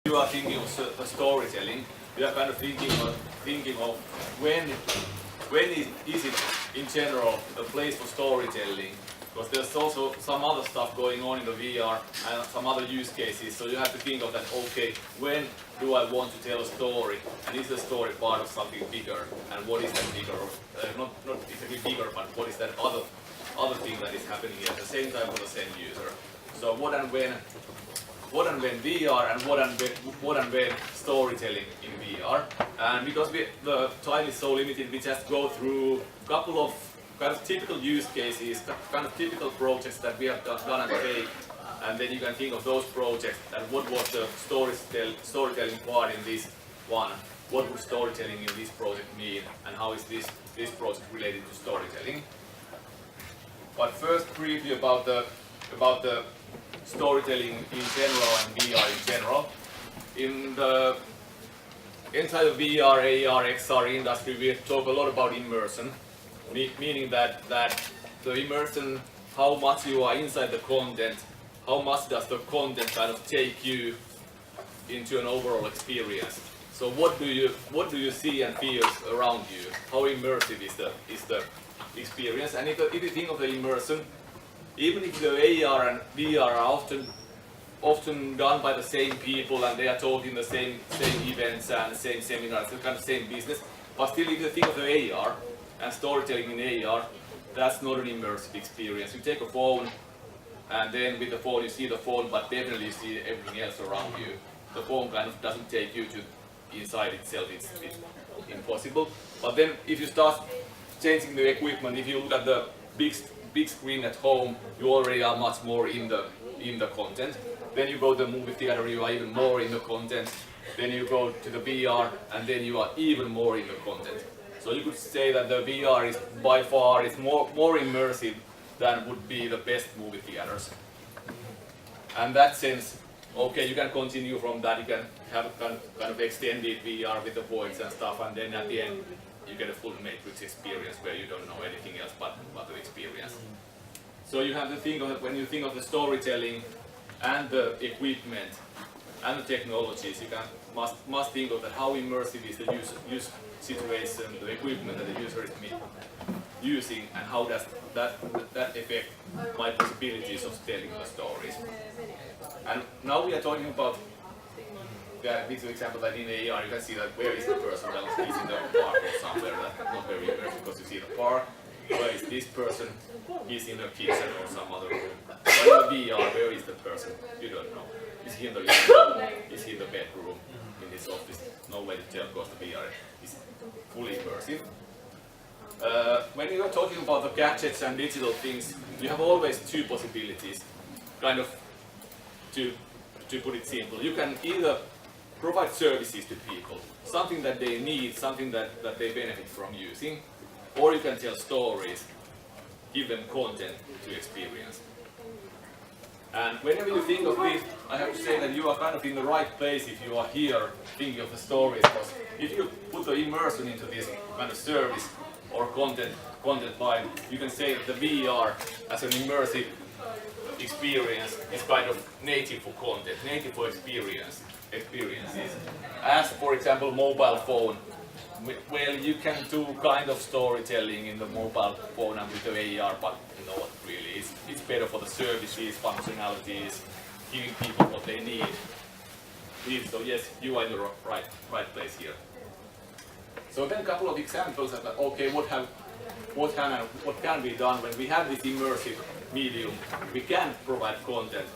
you are thinking of storytelling, you are kind of thinking of when is it in general a place for storytelling? Because there's also some other stuff going on in the VR and some other use cases, so you have to think of that, okay, when do I want to tell a story, and is the story part of something bigger, and what is that bigger, not exactly bigger, but what is that other thing that is happening at the same time for the same user. So what and when VR and what and when storytelling in VR. And because the time is so limited, we just go through a couple of kind of typical use cases, kind of typical projects that we have done at Take, and then you can think of those projects and what was the storytelling part in this one, what would storytelling in this project mean, and how is this project related to storytelling. But first, briefly about the storytelling in general and VR in general. In the entire VR, AR, XR industry, we talk a lot about immersion, meaning that the immersion, how much you are inside the content, how much does the content kind of take you into an overall experience. So what do you see and feel around you? How immersive is the experience? And if you think of the immersion, even if the AR and VR are often done by the same people and they are talking the same events and same seminars, the kind of same business, but still if you think of the AR and storytelling in AR, that's not an immersive experience. You take a phone and then with the phone you see the phone, but definitely you see everything else around you. The phone kind of doesn't take you to inside itself, it's impossible. But then if you start changing the equipment, if you look at the big screen at home, you already are much more in the content. Then you go to the movie theater, you are even more in the content. Then you go to the VR, and then you are even more in the content. So you could say that the VR is by far more immersive than would be the best movie theaters. And that sense, okay, you can continue from that. You can have a kind of extended VR with the voids and stuff, and then at the end you get a full Matrix experience where you don't know anything else but the experience. So you have to think of it when you think of the storytelling and the equipment and the technologies. You must think of that. How immersive is the use situation, the equipment that the user is using, and how does that affect my possibilities of telling the stories. And now we are talking about this example that in AR you can see that where is the person, well, he's in the park or somewhere, that's not very immersive because you see the park. Where is this person? He's in the kitchen or some other room. But in the VR, where is the person? You don't know. Is he in the living room? Is he in the bedroom? In his office? No way to tell because the VR is fully immersive. When you are talking about the gadgets and digital things, you have always two possibilities, kind of to put it simple. You can either provide services to people, something that they need, something that they benefit from using, or you can tell stories, give them content to experience. And whenever you think of this, I have to say that you are kind of in the right place if you are here thinking of the stories, because if you put the immersion into this kind of service or content line, you can say that the VR as an immersive experience is kind of native for content, native for experiences. As for example mobile phone, well, you can do kind of storytelling in the mobile phone and with the AR, but not really. It's better for the services, functionalities, giving people what they need. So yes, you are in the right place here. So then a couple of examples of okay, what can be done when we have this immersive medium. We can provide content,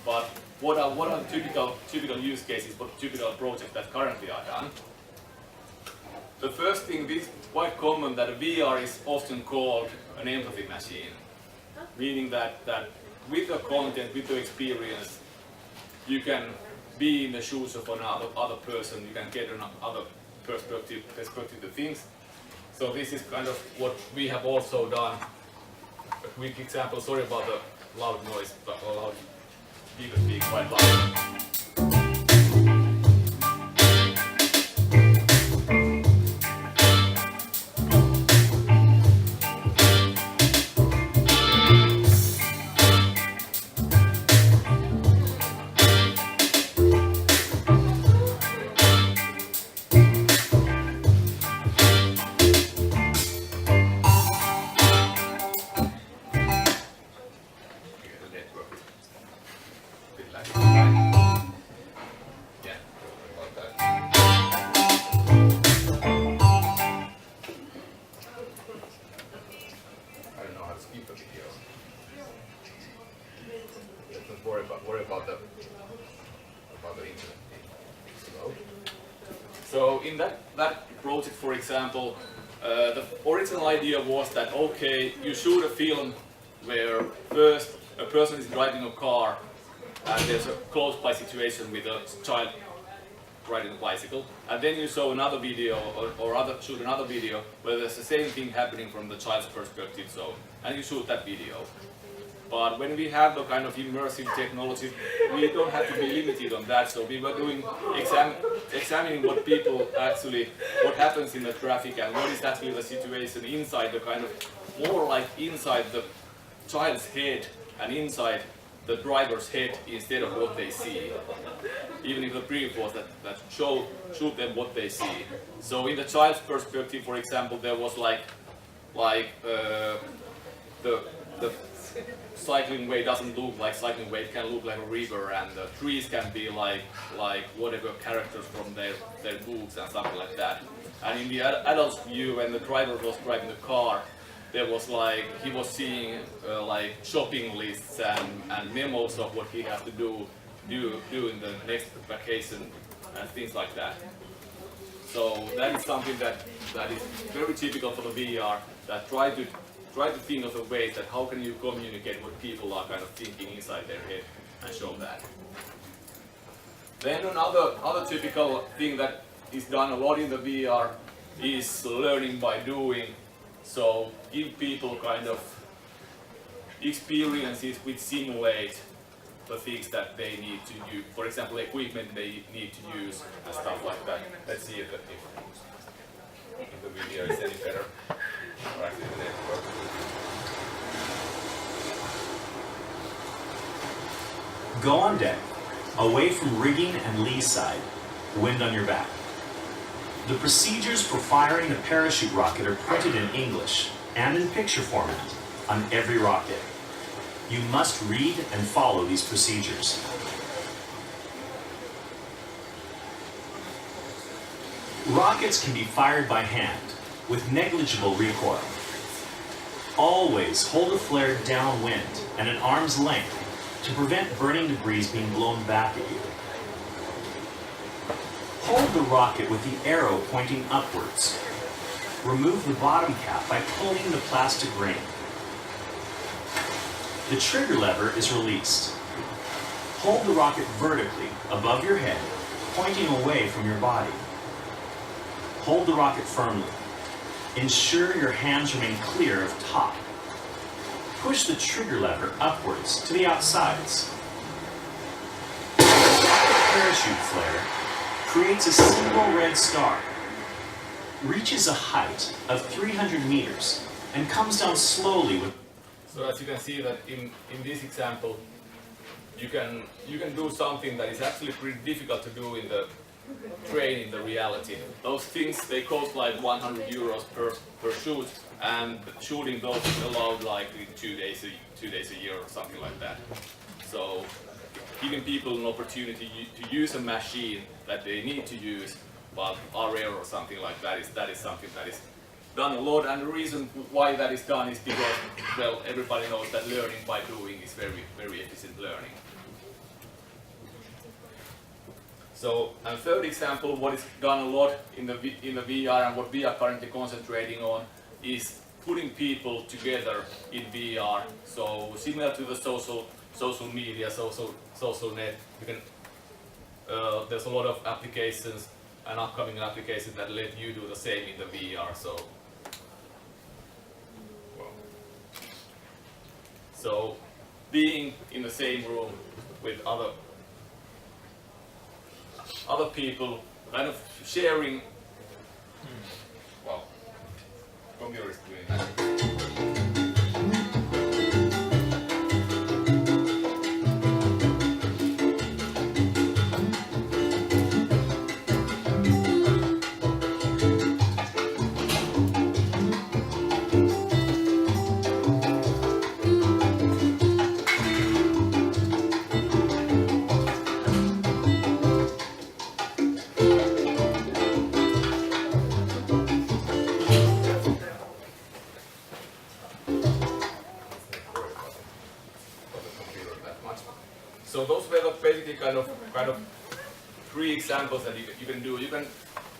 but what are typical use cases, what typical projects that currently are done? The first thing, this is quite common that VR is often called an empathy machine, meaning that with the content, with the experience, you can be in the shoes of another person, you can get another perspective to things. So this is kind of what we have also done. A quick example, sorry about the loud noise, but loud speakers being quite loud. that is fine. Yeah, sorry about that. I don't know how to skip the video. Let's not worry about the internet. Slow. So in that project, for example, the original idea was that okay, you shoot a film where first a person is driving a car and there's a close-by situation with a child riding a bicycle, and then you show another video or shoot another video where there's the same thing happening from the child's perspective, so and you shoot that video. But when we have the kind of immersive technology, we don't have to be limited on that. So we were doing examining what happens in the traffic and what is actually the situation inside the kind of more like inside the child's head and inside the driver's head instead of what they see. Even if the brief was that shoot them what they see. So in the child's perspective, for example, there was the cycling way doesn't look like cycling way, it can look like a river, and the trees can be like whatever characters from their books and something like that. And in the adult's view, when the driver was driving the car, there was he was seeing like shopping lists and memos of what he has to do in the next vacation and things like that. So that is something that is very typical for the VR, that try to think of a way that how can you communicate what people are kind of thinking inside their head and show that. Then another typical thing that is done a lot in the VR is learning by doing. So give people kind of experiences which simulate the things that they need to use. For example, equipment they need to use and stuff like that. Let's see if the video is any better. Or actually the network. Go on deck, away from rigging and lee side, wind on your back. The procedures for firing a parachute rocket are printed in English and in picture format on every rocket. You must read and follow these procedures. Rockets can be fired by hand with negligible recoil. Always hold a flare downwind and at arm's length to prevent burning debris being blown back at you. Hold the rocket with the arrow pointing upwards. Remove the bottom cap by pulling the plastic ring. The trigger lever is released. Hold the rocket vertically above your head, pointing away from your body. Hold the rocket firmly. Ensure your hands remain clear of top. Push the trigger lever upwards to the outsides. The parachute flare creates a single red star, reaches a height of 300 meters, and comes down slowly with... So as you can see that in this example, you can do something that is actually pretty difficult to do in the train in the reality. Those things, they cost like 100 euros per shoot, and shooting those is allowed like in 2 days a year or something like that. So giving people an opportunity to use a machine that they need to use but are rare or something like that is something that is done a lot, and the reason why that is done is because, well, everybody knows that learning by doing is very, very efficient learning. So, and third example, what is done a lot in the VR and what we are currently concentrating on is putting people together in VR. So similar to the social media, social net, you can, there's a lot of applications and upcoming applications that let you do the same in the VR. So being in the same room with other people, kind of sharing. Wow, computer is doing that. So those were the basically kind of 3 examples that you can do. You can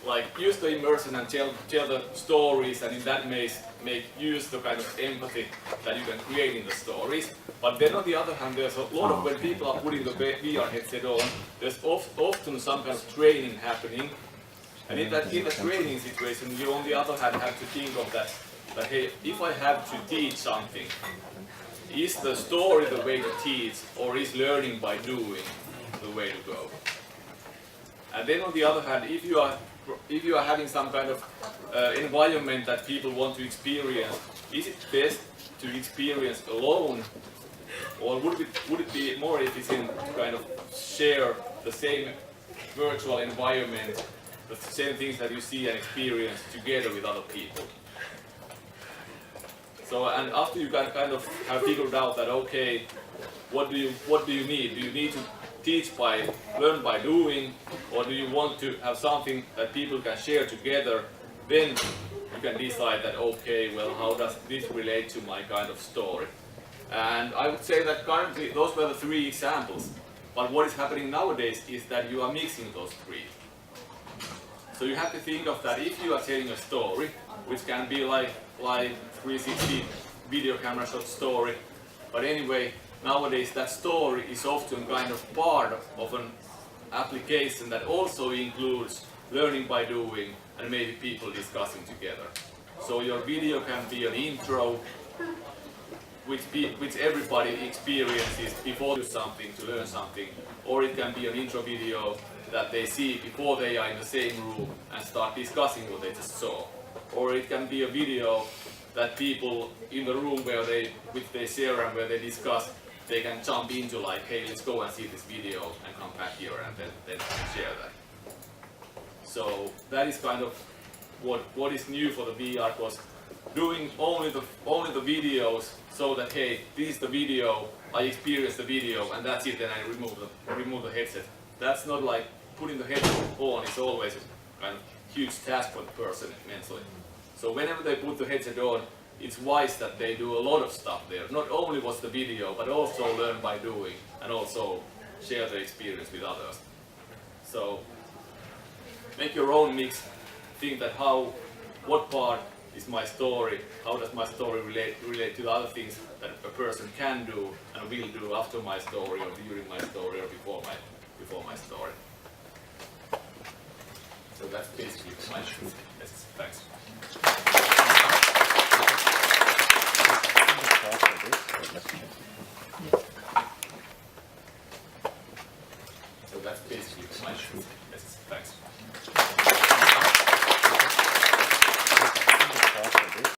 like use the immersion and tell the stories, and in that make use the kind of empathy that you can create in the stories. But then on the other hand, there's a lot of when people are putting the VR headset on, there's often some kind of training happening. And in that training situation, you on the other hand have to think of that hey, if I have to teach something, is the story the way to teach, or is learning by doing the way to go? And then on the other hand, if you are having some kind of environment that people want to experience, is it best to experience alone, or would it be more efficient to kind of share the same virtual environment, the same things that you see and experience together with other people? So, and after you can kind of have figured out that, okay, what do you need? Do you need to learn by doing, or do you want to have something that people can share together? Then you can decide that, okay, well, how does this relate to my kind of story? And I would say that currently those were the 3 examples. But what is happening nowadays is that you are mixing those 3. So you have to think of that if you are telling a story, which can be like 360 video camera shot story, but anyway, nowadays that story is often kind of part of an application that also includes learning by doing and maybe people discussing together. So your video can be an intro which everybody experiences before they do something to learn something, or it can be an intro video that they see before they are in the same room and start discussing what they just saw. Or it can be a video that people in the room which they share and where they discuss, they can jump into like, hey, let's go and see this video and come back here and then share that. So that is kind of what is new for the VR, was doing only the videos, so that hey, this is the video, I experience the video, and that's it. Then I remove the headset. That's not like putting the headset on is always a kind of huge task for the person mentally. So whenever they put the headset on, it's wise that they do a lot of stuff there. Not only watch the video, but also learn by doing, and also share the experience with others. So make your own mix. Think that what part is my story? How does my story relate to the other things that a person can do and will do after my story, or during my story, or before my story? So that's basically my truth. Yes, thanks. So that's basically my truth.